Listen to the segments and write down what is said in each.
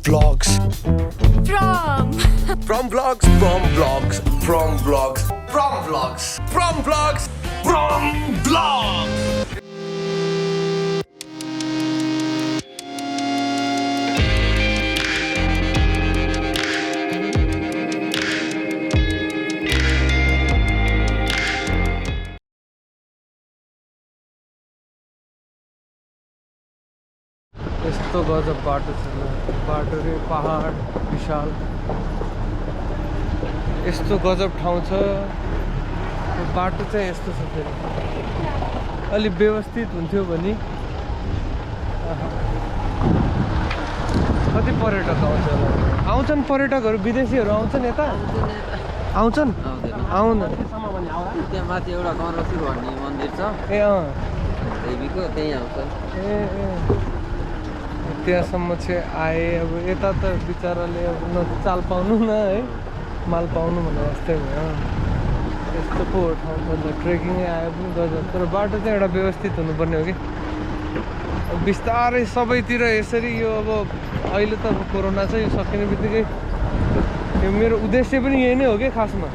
vlogs. From Vlogs. From vlogs. From vlogs. From vlogs. From vlogs. From vlogs. यस्तो गजब बाटो छ बाटो रे पहाड विशाल यस्तो गजब ठाउँ छ बाटो चाहिँ यस्तो छ फेरि अलि व्यवस्थित हुन्थ्यो भने कति पर्यटक आउँछ होला आउँछन् पर्यटकहरू विदेशीहरू आउँछन् यता आउँछन् आउन त्यहाँ माथि एउटा गणेश भन्ने मन्दिर छ ए देवीको त्यही आउँछ ए त्यहाँसम्म चाहिँ आए अब यता त बिचराले अब न चाल पाउनु न है माल पाउनु भने जस्तै भयो यस्तो पो ठाउँ त ट्रेकिङै आयो पनि गजब तर बाटो चाहिँ एउटा व्यवस्थित हुनुपर्ने हो कि बिस्तारै सबैतिर यसरी यो अब अहिले त अब कोरोना छ यो सकिने बित्तिकै यो मेरो उद्देश्य पनि यही नै हो कि खासमा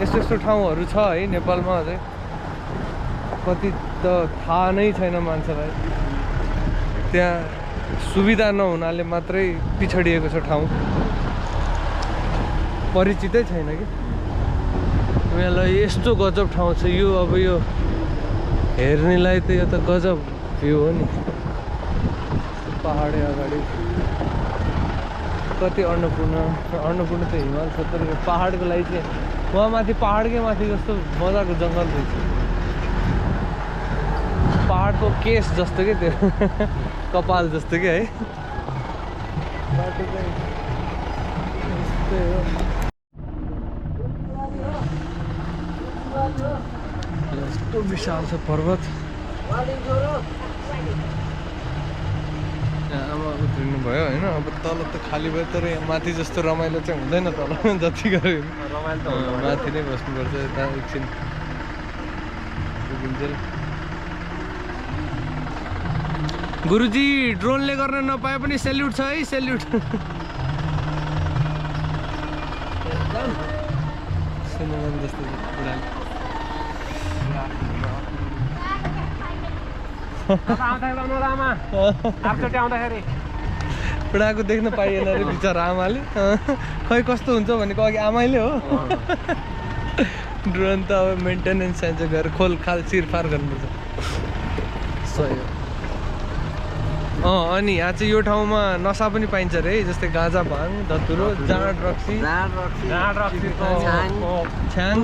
यस्तो यस्तो ठाउँहरू छ है नेपालमा अझै कति त थाहा नै छैन मान्छेलाई त्यहाँ सुविधा नहुनाले मात्रै पिछडिएको छ ठाउँ परिचितै छैन कि उनीहरूलाई यस्तो गजब ठाउँ छ यो अब यो हेर्नेलाई त यो त गजब भ्यू हो नि पहाडै अगाडि कति अन्नपूर्ण त हिमाल छ तर यो पहाडको लागि चाहिँ वहाँ माथि पहाडकै माथि जस्तो मजाको जङ्गल रहेछ पहाडको केस जस्तो के त्यो कपाल जस्तो कि है बाटो चाहिँ यस्तै हो यस्तो विशाल छ पर्वत आमा उत्रिनु भयो होइन अब तल त खाली भयो तर यहाँ माथि जस्तो रमाइलो चाहिँ हुँदैन तल जति गऱ्यो रमाइलो त माथि नै बस्नुपर्छ यता एकछिन गुरुजी ड्रोनले गर्न नपाए पनि सेल्युट छ है सेल्युट बुढाको देख्न पाइएन अरे बिचरा आमाले खै कस्तो हुन्छ भनेको अघि आमाले हो ड्रोन त अब मेन्टेनेन्स चाहिन्छ गएर खोल खाल चिरफार गर्नुपर्छ सही हो अनि यहाँ चाहिँ यो ठाउँमा नसा पनि पाइन्छ अरे है जस्तै गाँजा भाङ धतुरो जाँड रक्सी छ्याङ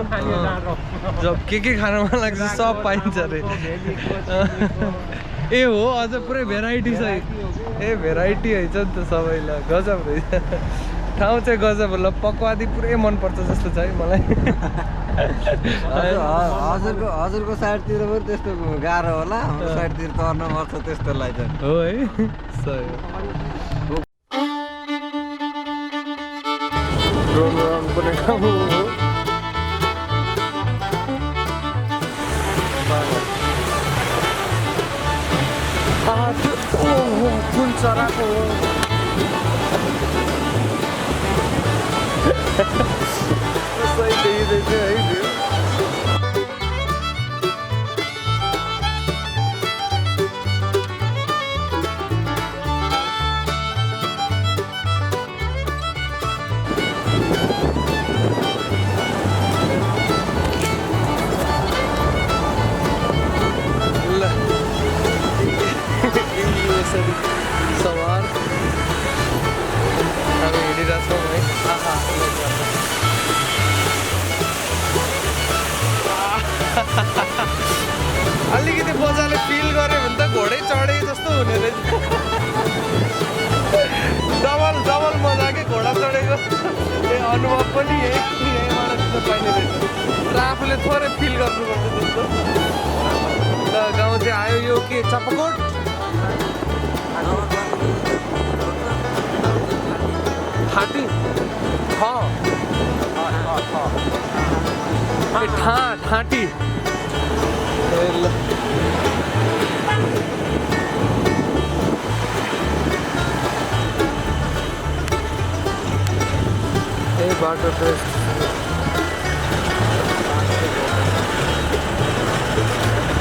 जब के खान मन लाग्छ सब पाइन्छ अरे ए हो अझ पुरै भेराइटी छ ए भेराइटी रहेछ नि त सबैलाई गजब रहेछ ठाउँ चाहिँ गजब होला पकवादी पुरै मनपर्छ जस्तो छ है मलाई हजुरको साइडतिर पनि त्यस्तो गाह्रो होला हाम्रो साइडतिर तर्न पर्छ त्यस्तो लाग्छ हो है सही हो कुनै ठाउँ हो कुन चराको सही देखिँदैछ है भ्यू सवार हामी हिँडिरहेछौँ है अलिकति मजाले फिल गऱ्यो भने त घोडै चढे जस्तो हुने रहेछ डबल मजा के घोडा चढेको ए अनुभव पनि यहीँबाट पाइने रहेछ र आफूले थोरै फिल गर्नुपर्छ जस्तो ल गाउँ चाहिँ आयो यो के चपकोट ठाटी ठाटी बाटो त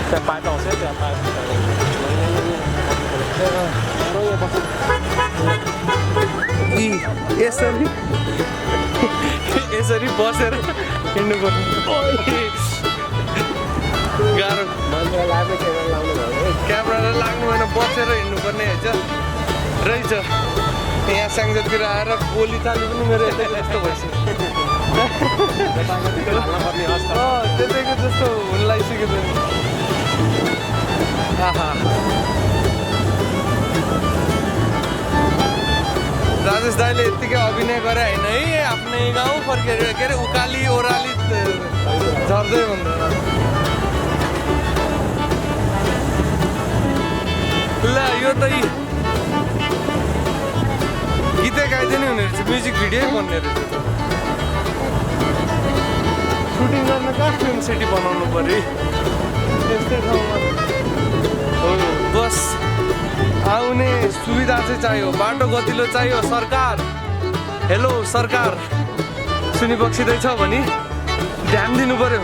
त्यहाँ बाटो आउँछ त्यहाँ बाटो यसरी यसरी बसेर हिँड्नु पर्ने गाह्रो क्यामेरालाई लाग्नु भएन बसेर हिँड्नु पर्ने रहेछ यहाँ स्याङ्जातिर आएर गोली चालु पनि मेरो यतैको जस्तो भइसक्यो त्यतैको जस्तो हुन लागिसक्यो त राजेश दाईले यत्तिकै अभिनय गरे होइन है आफ्नै गाउँ फर्केर के अरे उकाली ओह्राली झर्दै भन्दैन ल यो त गीतै गाइदिने हुने रहेछ म्युजिक भिडियो बन्ने रहेछ सुटिङ गर्न कहाँ फिल्म सिटी बनाउनु पऱ्यो त्यस्तै ठाउँमा हो बस आउने सुविधा चाहिँ चाहियो बाटो गतिलो चाहियो सरकार हेलो सरकार सुनिबक्सिँदैछ भने ध्यान दिनु पर्यो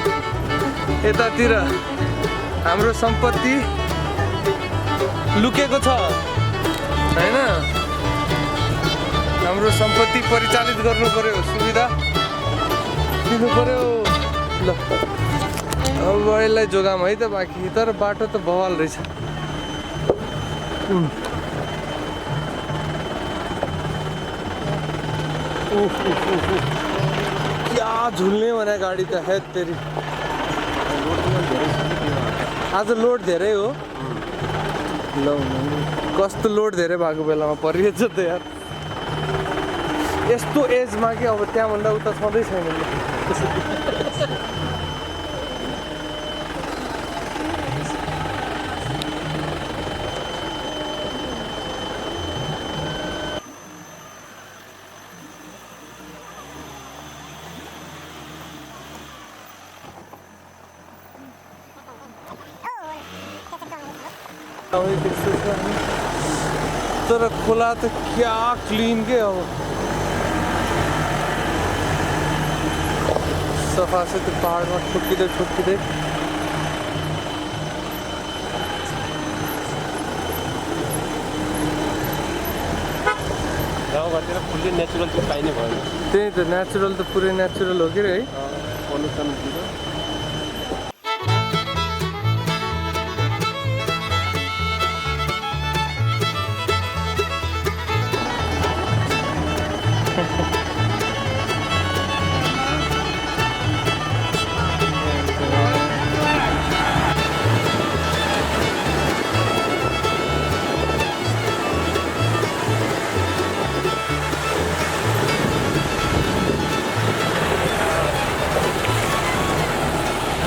यतातिर हाम्रो सम्पत्ति लुकेको छ होइन हाम्रो सम्पत्ति परिचालित गर्नु पर्यो सुविधा दिनु पर्यो ल अब यसलाई जोगाम है त बाँकी तर बाटो त बवाल रहेछ क्या झुल्ने भने गाडी त है तेरी आज लोड धेरै हो ल कस्तो लोड धेरै भएको बेलामा परिएछ त यार यस्तो एजमा कि अब त्यहाँभन्दा उता छँदै छैन तर खोला त क्या क्लिन के अब सफा से त्यो पहाडमा ठोक्किँदै गाउँघरतिर फुल्ली नेचुरल चाहिँ पाइने भयो त्यही त नेचुरल त पुरै नेचुरल हो कि है पल्युसन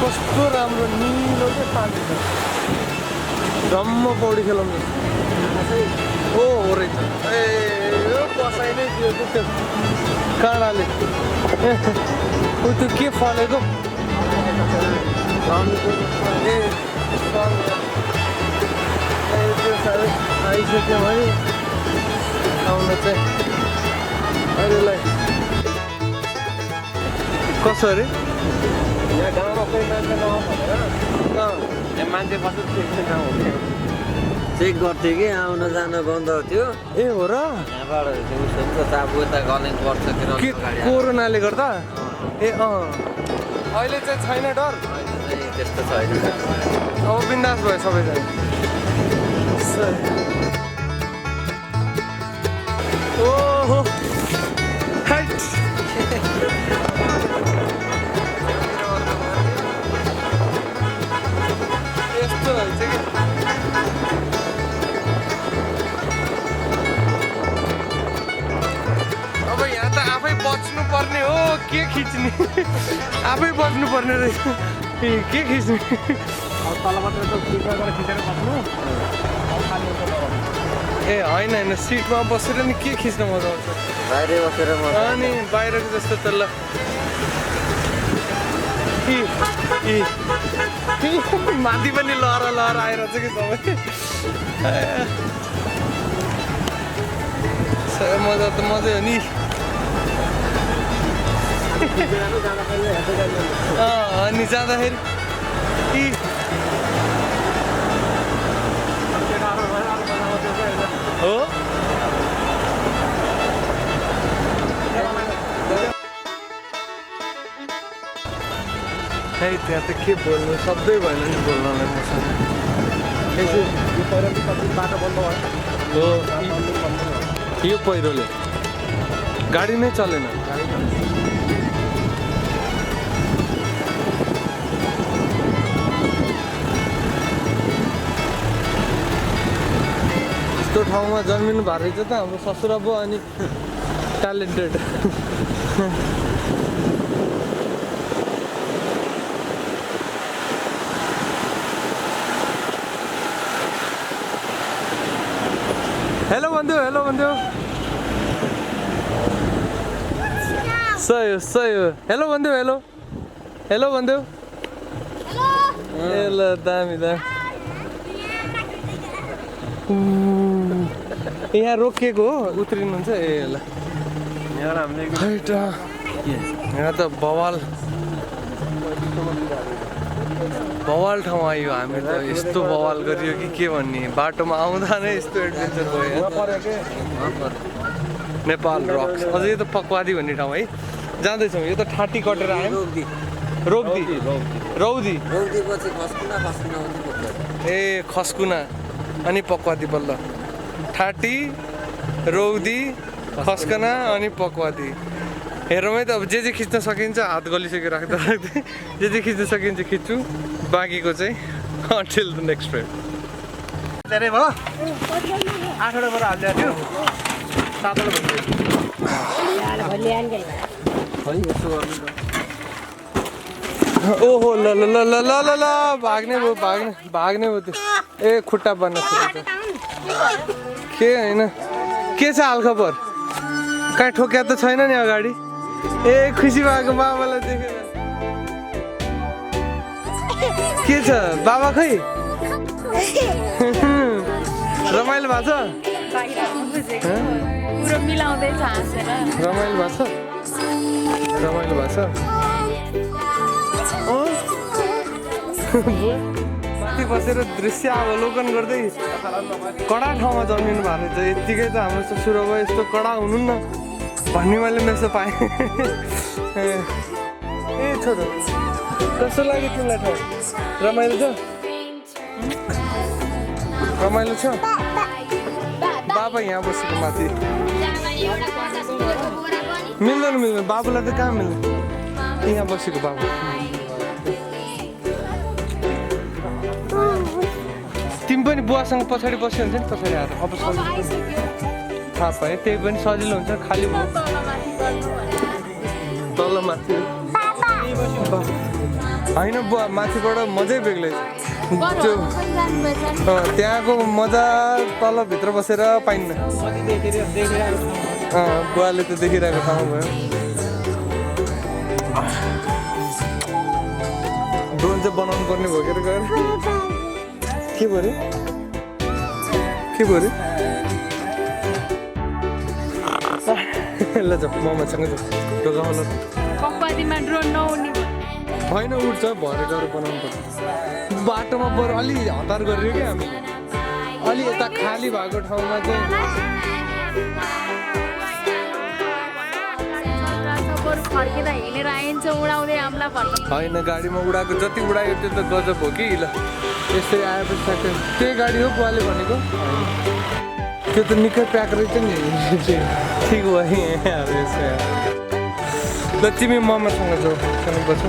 कस्तो राम्रो निलो के पानी छ जम्म पौडी खेलाउनु हो रहेछ ए यो बसाइ नै दिएको त्यो काँडाले ऊ त्यो के फलेको ए त्यो साह्रै आइसक्यो भने आउन चाहिँ अहिलेलाई कसो अरे यहाँ गाउँमा कोही मान्छे नआउँ भनेर यहाँ मान्छे बस्नु चेक गर्थ्यो कि आउन जान बन्द थियो ए हो र यहाँबाट उसको चाबु यता गलेङ पर्छ के कोरोनाले गर्दा ए अहिले चाहिँ छैन डर त्यस्तो छैन अब बिन्दास भयो सबैजना ओहो हाइट यस्तो रहेछ कि अब यहाँ त आफै बच्नु पर्ने हो के खिच्ने आफै बच्नु पर्ने रहेछ के खिच्ने तलबाट त खिचेर बस्नु ए होइन होइन सिटमा बसेर नि के खिच्न मजा आउँछ बाहिर बसेर अनि बाहिरको जस्तो त ल माथि पनि लहर लहर आइरहेछ कि सबै मजा त मजै हो नि अनि जाँदाखेरि कि हो खै त्यहाँ त के बोल्नु शब्दै भएन नि बोल्नलाई मसँग हो यो पहिरोले गाडी नै चलेन यस्तो ठाउँमा जन्मिनु भएको रहेछ त हाम्रो ससुरा बुवा अनि ट्यालेन्टेड हेलो भन्देऊ सही हो हेलो भन्देऊ हेलो भन्देऊ ल दामी यहाँ रोकिएको हो उत्रिनुहुन्छ ए ल यहाँ त बवाल ठाउँ आयो हामी त यस्तो बवाल गरियो कि के भन्ने बाटोमा आउँदा नै यस्तो एडभेन्चर भयो नेपाल रक्स अझै यो त पकवादी भन्ने ठाउँ है जाँदैछौँ यो त ठाटी कटेर आयो रौदी ए खस्कुना अनि पकवादी बल्ल ठाटी रौदी खस्कना अनि पकवादी हेरौँ है त अब जे खिच्न सकिन्छ हात गलिसक्यो राख्दा जे खिच्न सकिन्छ खिच्छु बाँकीको चाहिँ until the next trip धेरै भयो 8 वटा बरा हाल्दै थियो 7 वटा ओहो ल भाग्ने भयो त्यो ए खुट्टा बन्न खोजेको के होइन के छ हालखबर कहीँ ठोक्या त छैन नि अगाडि ए खुसी भएको बाबालाई देखेर के छ बाबा खै रमाइलो भएको छ रमाइलो भएको छ माथि बसेर दृश्य अवलोकन गर्दै कडा ठाउँमा जन्मिनु भएको रहेछ यत्तिकै त हाम्रो ससुरा भयो यस्तो कडा हुनु न भन्ने मैले मेसो पाएँ ए छोरो कस्तो लाग्यो तिमीलाई ठाउँ रमाइलो छ बाबा यहाँ बसेको माथि मिल्दैन बाबुलाई त कहाँ मिल्दैन यहाँ बसेको बाबु तिमी पनि बुवासँग पछाडि बस्यो हुन्छ नि पछाडि आएर अब सजिलो थाहा पाएँ त्यही पनि सजिलो हुन्छ खालि तल माथि होइन बुवा माथिबाट मजै बेग्लै त्यो त्यहाँको मजा तलभित्र बसेर पाइन्न बुवाले त देखिरहेको ठाउँ भयो ड्रोन चाहिँ बनाउनु पर्ने भयो गएर के भयो ल जाऊ मम्मासँग जाऊ ढोकामा होइन उठ्छ भरे गएर बनाउनु पर्छ बाटोमा बरु अलि हतार गरेर क्या हामी अलि यता खाली भएको ठाउँमा चाहिँ होइन गाडीमा उडाएको जति उडायो त्यो त गजब हो कि ल यसरी आएपछि त्यही गाडी हो बुवाले भनेको त्यो त निकै प्याक रहेछ नि ठिक भयो ल तिमी मम्मासँग जाऊ पर्छ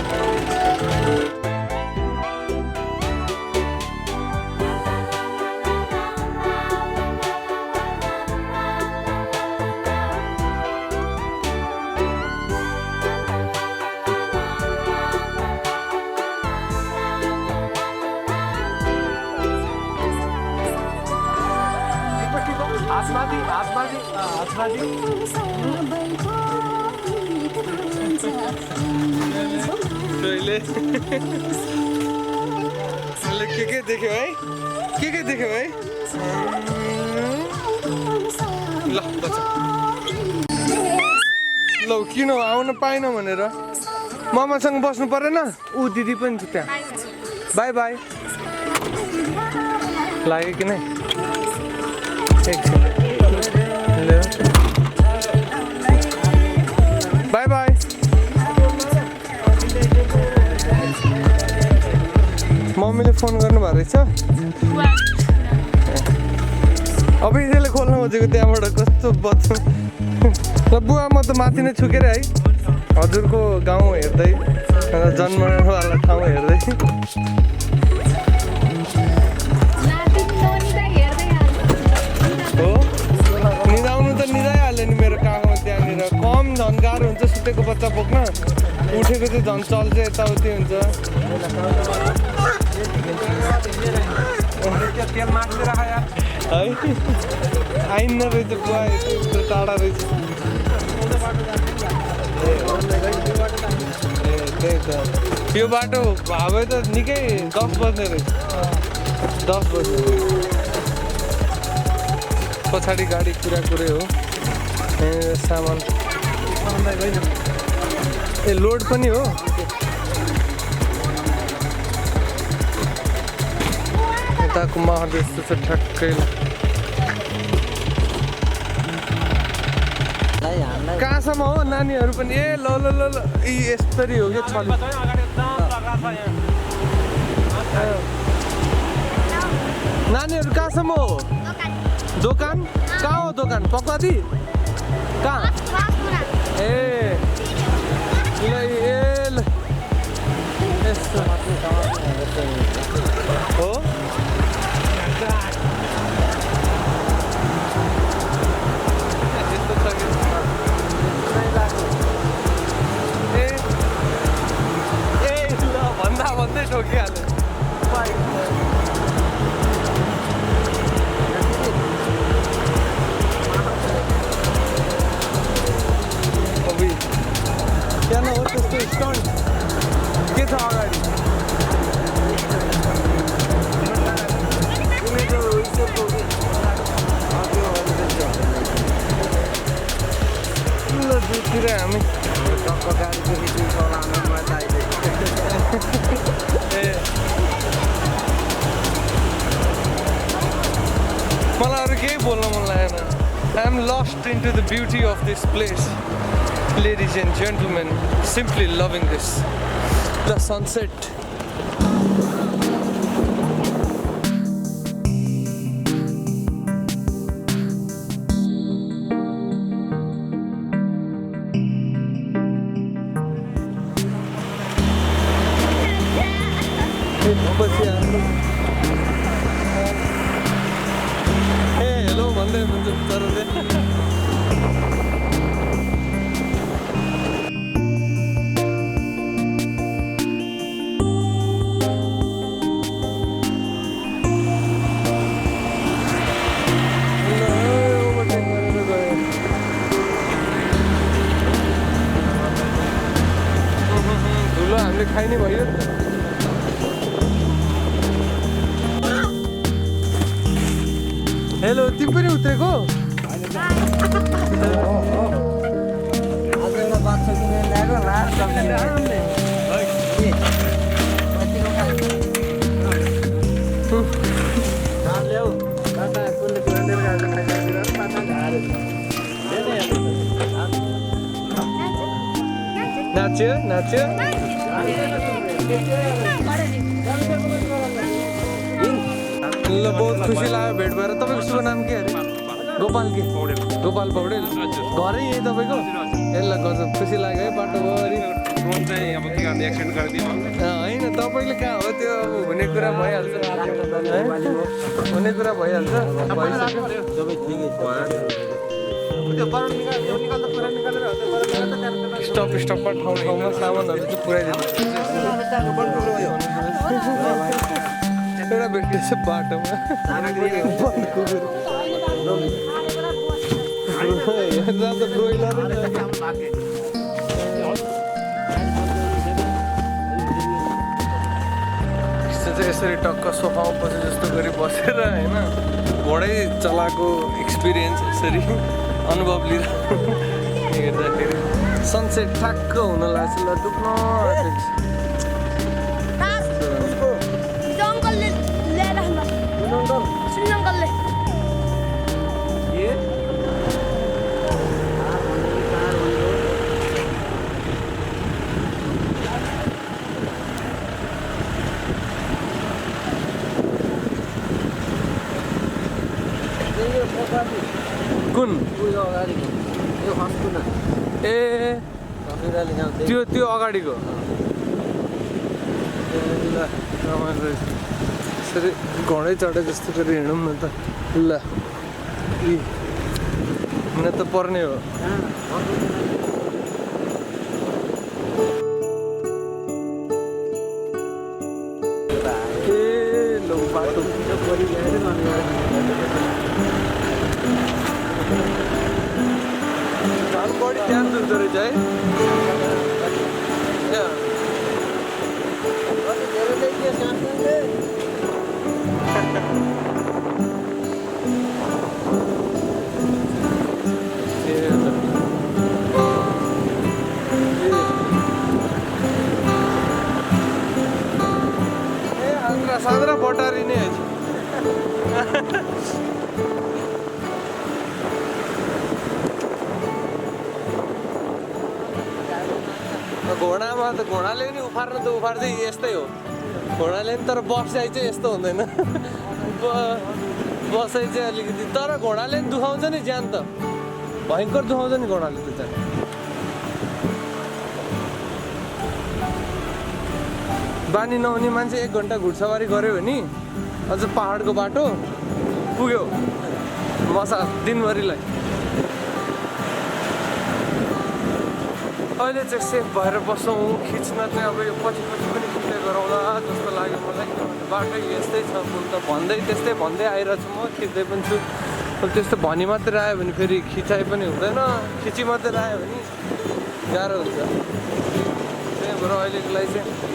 के देख्यो है के देख्यो है ल ल किन आउन पाएन भनेर मामासँग बस्नु परेन ऊ दिदी पनि छ त्यहाँ बाई बाई लाग्यो कि नै बाई बाई मम्मीले फोन गर्नुभएको रहेछ अब यसैले खोल्न खोजेको त्यहाँबाट कस्तो बच्नु ल बुवा म त माथि नै छु के अरे है हजुरको गाउँ हेर्दै जन्मवाला ठाउँ हेर्दै हो निदाउनु त निदाइहाल्यो नि मेरो काखमा त्यहाँनिर कम झन् गाह्रो हुन्छ सुतेको बच्चा बोक्न उठेको चाहिँ झन् चल्छ यताउति हुन्छ तेल माग्दै राख यार है आइन्न रहेछ बुवा यत्रो टाढा रहेछ त्यही त यो बाटो भए त निकै 10 बज्ने रहेछ 10 बज्ने पछाडि गाडी कुरै हो सामान ए लोड पनि हो यताको माहौल यस्तो छ ठ्याक्कै कहाँसम्म हो नानीहरू पनि ए ल ल ल ल यस्तरी हो कि छल नानीहरू कहाँसम्म हो दोकान कहाँ हो दोकान पकवादी कहाँ ए ल ए ल यस्तो हो भन्दै ठोकिहाल्यो त्यहाँ हो त्यस्तो स्टन्ट के छ अगाडि दुईतिर हामी मलाई अरू केही बोल्न मन लागेन I am lost into the beauty of this place ladies and gentlemen simply loving this the sunset hey hello भन्दै हुन्छ बिचराले हामीले खाइने भयो हेलो तिमी पनि उत्रेको नाच्यो नाच्यो ल बहुत खुसी लाग्यो भेट भएर तपाईँको शुभ नाम के अरे गोपाल के गोपाल पौडेल घरै यही तपाईँको यसलाई गजब खुसी लाग्यो है बाटोभरि होइन तपाईँले कहाँ हो त्यो अब हुने कुरा भइहाल्छ हुने कुरा भइहाल्छ स्टप स्टपमा ठाउँ ठाउँमा सामानहरू चाहिँ पुऱ्याइदिनु एउटा भेट्दैछ बाटोमा ब्रोइलर यसरी टक्क सोफामा बसे जस्तो गरी बसेर होइन घोडै चलाएको एक्सपिरियन्स यसरी अनुभव लिँदा हेर्दाखेरि सनसेट ठ्याक्क हुन लाग्छ ल डुब्न जङ्गलले ल्याएर सुनङ्गलले कुन ए त्यो अगाडिको ल रमाइलो रहेछ यसरी घोडै चढे जस्तो गरी हिँडौँ न त ल हुन त पर्ने हो ए लो बाटो झन् बढी ध्यान दुख्दो रहेछ है सान्द्रा बटारी नै घोडामा त घोडाले नि उफार्नु त उफार्दै यस्तै हो घोडाले नि तर बसाइ चाहिँ यस्तो हुँदैन बसाइ चाहिँ अलिकति तर घोडाले नि दुखाउँछ नि ज्यान त भयङ्कर दुखाउँछ नि घोडाले त ज्यान बानी नहुने मान्छे 1 घन्टा घुडसवारी गऱ्यो भने अझ पहाडको बाटो पुग्यो मसा दिनभरिलाई अहिले चाहिँ सेफ भएर बसौँ खिच्न चाहिँ अब यो पछि पनि खिच्दै गरौँला जस्तो लाग्यो मलाई किनभने बाटो यस्तै छ पुल त भन्दै त्यस्तै भन्दै आइरहेको छु म खिच्दै पनि छु अब त्यस्तो भनी मात्रै आयो भने फेरि खिचाइ पनि हुँदैन खिची मात्रै आयो भने गाह्रो हुन्छ त्यही भएर अहिलेको लागि चाहिँ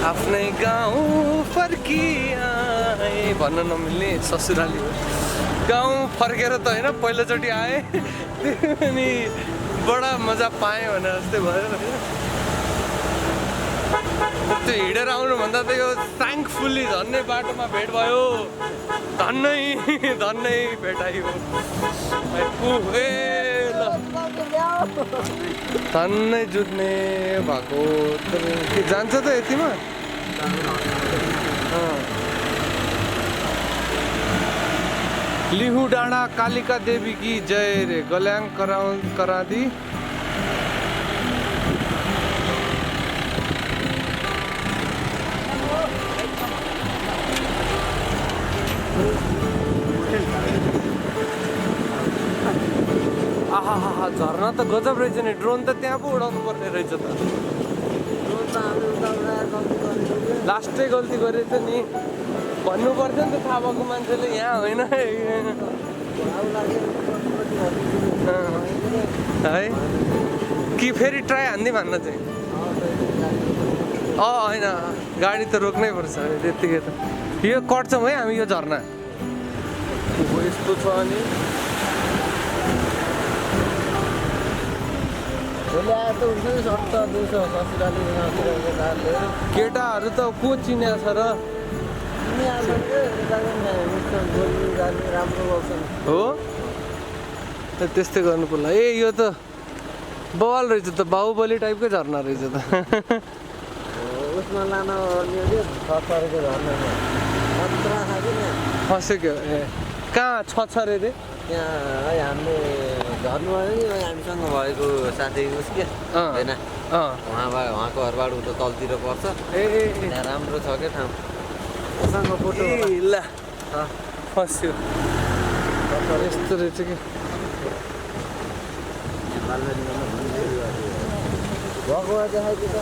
आफ्नै गाउँ फर्किआए भन्न नमिल्ने ससुराली हो गाउँ फर्केर त होइन पहिलोचोटि आएँ त्यो पनि बडा मजा पाएँ भने जस्तै भयो त्यो हिँडेर आउनुभन्दा त यो थ्याङ्कफुल्ली धन्नै बाटोमा भेट भयो धन्नै भेटाइयो ए ल धन्नै जुत्ने भएको के जान्छ त यतिमा लिहु डाँडा कालिका देवी की जय रे गल्याङ करादी आहा झर्ना त गजब रहेछ नि ड्रोन त त्यहाँ पो उडाउनु पर्ने रहेछ त लास्टै गल्ती गरेछ नि भन्नु पर्थ्यो नि त थाहा भएको मान्छेले यहाँ होइन है कि फेरि ट्राई हान्दै भन्न चाहिँ होइन गाडी त रोक्नै पर्छ त्यत्तिकै त यो कट्छौँ है हामी यो झर्ना यस्तो छ अनि केटाहरू त को चिन्या छ र हो त्यस्तै गर्नु पर्ला ए यो त बवाल रहेछ त बाहुबली टाइपकै झर्ना रहेछ त फसेको ए कहाँ छ रे रे यहाँ हामीले झर्नु भयो नि हामीसँग भएको साथी उसके होइन उहाँको घरबाट उता तलतिर पर्छ ए यहाँ राम्रो छ क्या ठाउँ उसँग फोटो ल फस्यो यस्तो रहेछ कि भगवा देखाइदियो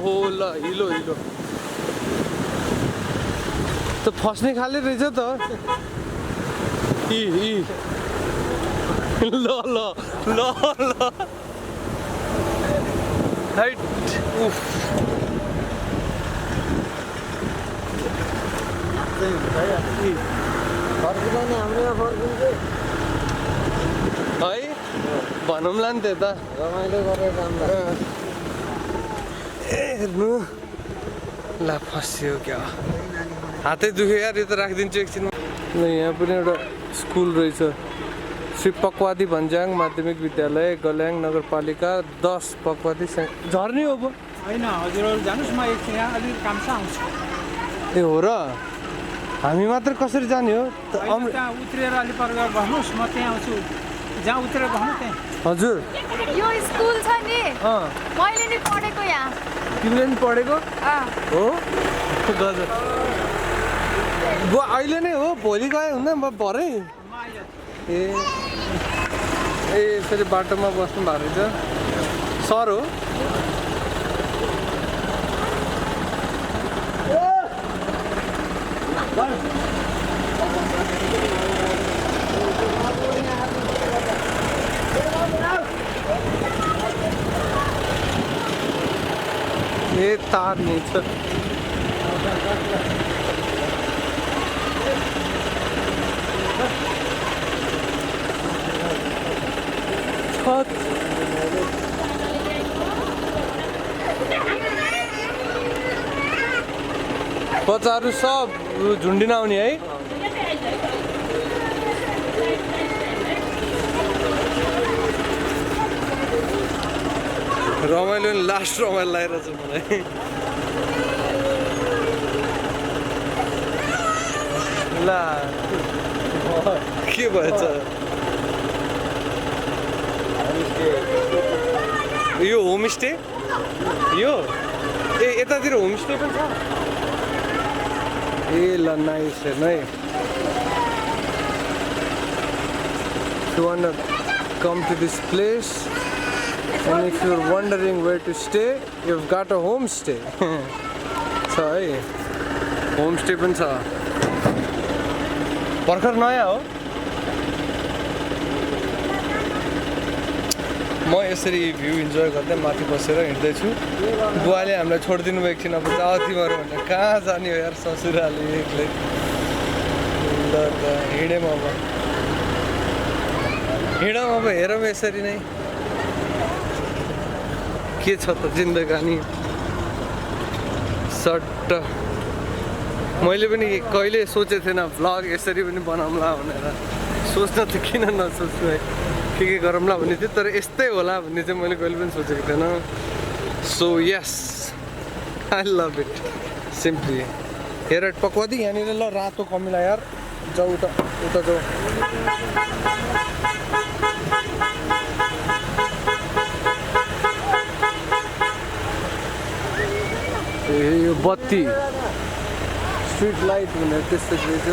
हो ल हिलो त फस्ने खाले रहेछ त ल ल ल ल हाइट उफ फर्किँदैन हाम्रोमा फर्किन्छ है भनौँला नि त्यता रमाइलो गरेर काम हेर्नु ला फस्यो क्या हातै दुख्यो यार यो त राखिदिन्छु एकछिनमा ल यहाँ पनि एउटा स्कुल रहेछ श्री पकवादी भन्ज्याङ माध्यमिक विद्यालय गल्याङ नगरपालिका 10 पकवादी झर्ने हो होइन हजुरहरू जानुहोस् म एकछिन यहाँ अलिक काम छ आउँछु ए हो र हामी मात्र कसरी जाने हो त्यहाँ उत्रेर अलि पर गएर बस्नुहोस् म त्यहाँ आउँछु जहाँ उत्रेर बस्नु त्यहाँ हजुर यो स्कुल छ नि मैले नि पढेको यहाँ तिमीले नि पढेको हो गजब अहिले नै हो भोलि गए हुँदा म भरे ए यसरी बाटोमा बस्नु भएको रहेछ सर हो ए तार नहीं छ बच्चाहरू सब झुन्डिन आउने है रमाइलो लास्ट रमाइलो लागेर छ मलाई ला के भएछ यो होमस्टे यो ए यतातिर होमस्टे पनि छ ए ल नाइस हेर्नु है You wanna come to this place and if you're wondering where to stay, you've got a homestay. छ है होमस्टे पनि छ भर्खर नयाँ हो म यसरी भ्यू इन्जोय गर्दै माथि बसेर हिँड्दैछु बुवाले हामीलाई छोडिदिनु भयो एकछिन अब जाऊ तिमीहरू भनेर कहाँ जाने हो यार ससुराले एक्लै ल हिँडेँ अब हिँडौँ अब हेरौँ यसरी नै के छ त जिन्दगानी सट्ट मैले पनि कहिले सोचेको थिएन भ्लग यसरी पनि बनाउँला भनेर सोच्न त किन नसोच्नु है के गरौँला भन्ने थियो तर यस्तै होला भन्ने चाहिँ मैले कहिले पनि सोचेको थिएन so yes I love it simply हेर पकवादी यहाँनिर ल रातो कमिला यार जाऊ उता उता जाऊ ए यो बत्ती स्ट्रिट लाइट भनेर त्यस्तो रहेछ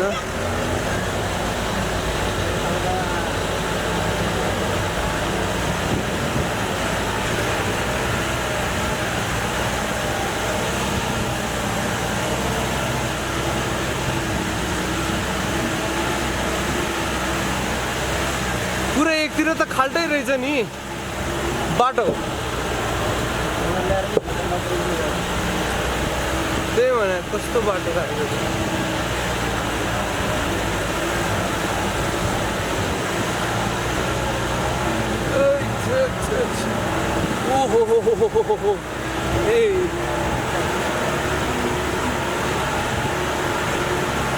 पुरै एकतिर त खाल्टै रहेछ नि बाटो त्यही भने कस्तो बाटो राखेको ओहो ए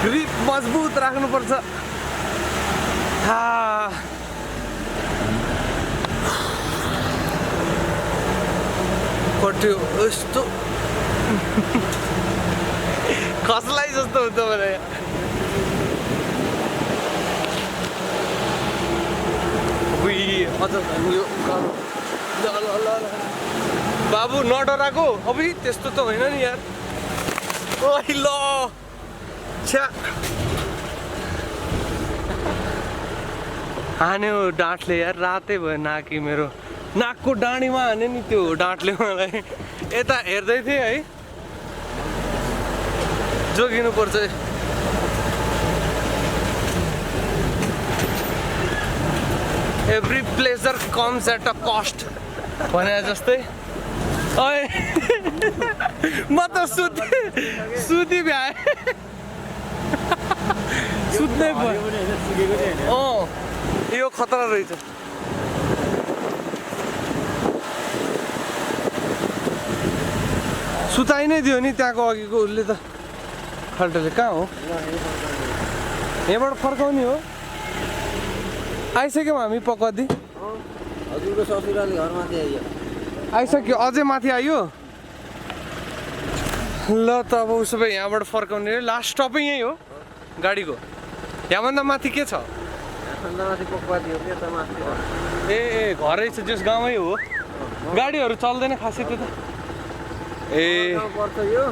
ग्रिप मजबुत राख्नुपर्छ कट्यो यस्तो खसलाई जस्तो हुन्छ भने अझ यो बाबु नडराको अब त्यस्तो त होइन नि यार ओइ ल छ्या हान्यो डाँठले यार रातै भयो नाकी मेरो नाकको डाँडीमा हाने नि त्यो डाँठले मलाई यता हेर्दै थिएँ है जोगिनु पर्छ every pleasure comes at a cost भने जस्तै ओए म त सुति भ्याएँ सुत्दै भयो यो खतरा रहेछ सुताइ नै दियो नि त्यहाँको अघिको उसले त खाल्टोले कहाँ हो यहाँबाट फर्काउने हो आइसक्यौँ हामी पकवादी हजुरको ससुराले घरमा आइयो आइसक्यो अझै माथि आइयो ल त अब उसो भए यहाँबाट फर्काउने लास्ट स्टपै यहीँ हो गाडीको यहाँभन्दा माथि के छ माथि पकवादी हो के त माथि ए घरै छ जस गाउँमै हो गाडीहरू चल्दैन खासै त्यो त ए पर्छ यो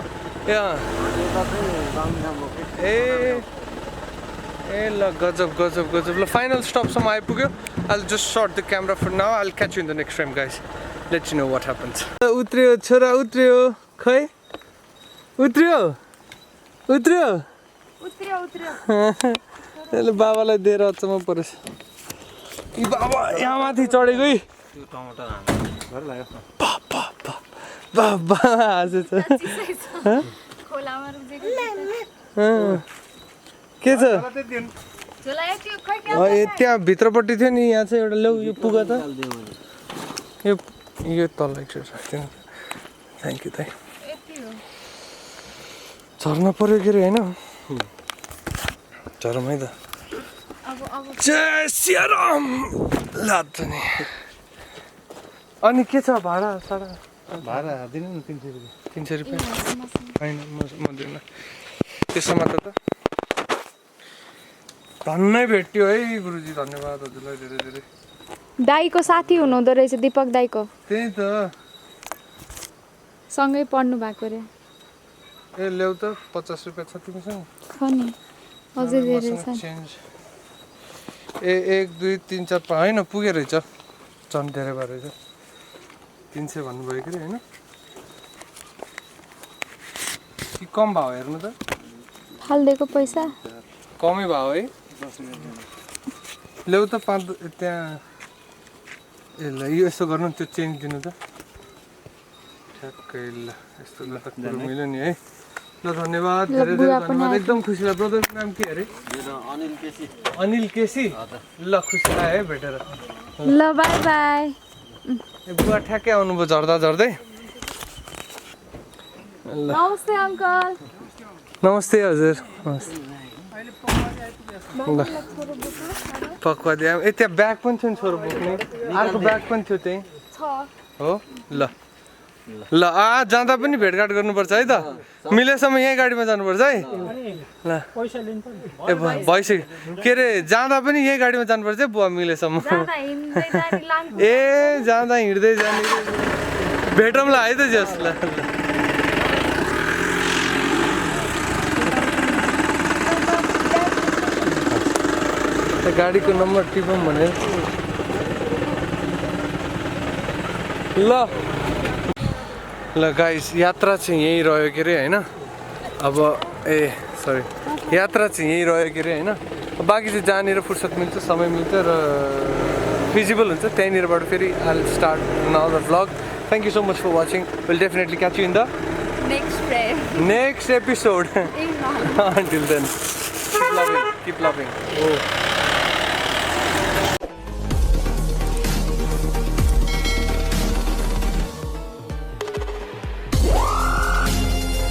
ए ल गजब गजब गजब ल फाइनल स्टपसम्म आइपुग्यो I'll just short the camera for now. I'll catch you in the next frame, guys. Let you know what happens. Utriyo, chora utriyo. Khoi? Utriyo? Utriyo? उत्रियो यसले बाबालाई दिएर अचम्म परेछ यी बाबा यहाँ माथि चढेको है त्यो टमाटर घर लाग्यो बाबा हाँसेछ खोलामा रुजेको के छ झोला त्यो खै के त्यहाँ भित्रपट्टि थियो नि यहाँ चाहिँ एउटा ल्याउ यो पुगा त यो तल एकचोटि राख्दिनु थ्याङ्क यू दाइ यति हो झर्न पर्यो के अरे होइन झरम है त अब जय सियाराम लाग्छ नि अनि के छ भाडा साडा भाडा दिनु न 300 रुपियाँ 300 रुपियाँ होइन म दिन्न त्यसो मात्र त धन्नै भेट्यो है गुरुजी धन्यवाद हजुरलाई धेरै धेरै दाइको साथी हुनुहुँदो रहेछ दीपक दाइको त्यही त सँगै पढ्नु भएको रे ए ल्याउ त 50 रुपियाँ छ तिमीसँग छ नि अझै धेरै छ चेन्ज ए 1 2 3 4 5 होइन पुगे रहेछ झन् धेरै भएर रहेछ 300 भन्नुभयो कि होइन कि कम भाउ हेर्नु त हालिदिएको पैसा कमै भाउ है ल्याउ त 5 त्यहाँ ए ल यो यसो गर्नु त्यो चेन्ज दिनु त ठ्याक्कै ल यस्तो ल त कुरो मिल्यो नि है ल धन्यवाद धेरै धेरै धन्यवाद एकदम खुसी लाग्यो ब्रदरको नाम के अरे अनिल केसी ल खुसी लाग्यो है भेटेर ल बाई बाई ए बुवा ठ्याक्कै आउनुभयो झर्दा झर्दै ल नमस्ते अङ्कल नमस्ते हजुर ल पक्वादी ए त्यहाँ ब्याग पनि थियो नि छोरो बोक्ने अर्को ब्याग पनि थियो त्यहीँ हो ल ल जाँदा पनि भेटघाट गर्नुपर्छ है त मिलेसम्म यहीँ गाडीमा जानुपर्छ है ल ए भइसक्यो के अरे जाँदा पनि यहीँ गाडीमा जानुपर्छ है बुवा मिलेसम्म ए जाँदा हिँड्दै जाने भेटौँला है त जस ल गाडीको नम्बर टिपौँ भनेर ल गाइस यात्रा चाहिँ यहीँ रह्यो के अरे होइन अब ए सरी यात्रा चाहिँ यहीँ रह्यो के अरे होइन बाँकी चाहिँ जहाँनिर फुर्सद मिल्छ समय मिल्छ र फिजिबल हुन्छ त्यहीँनिरबाट फेरि I will start another vlog thank you so much for watching will definitely catch you in the next episode until then keep loving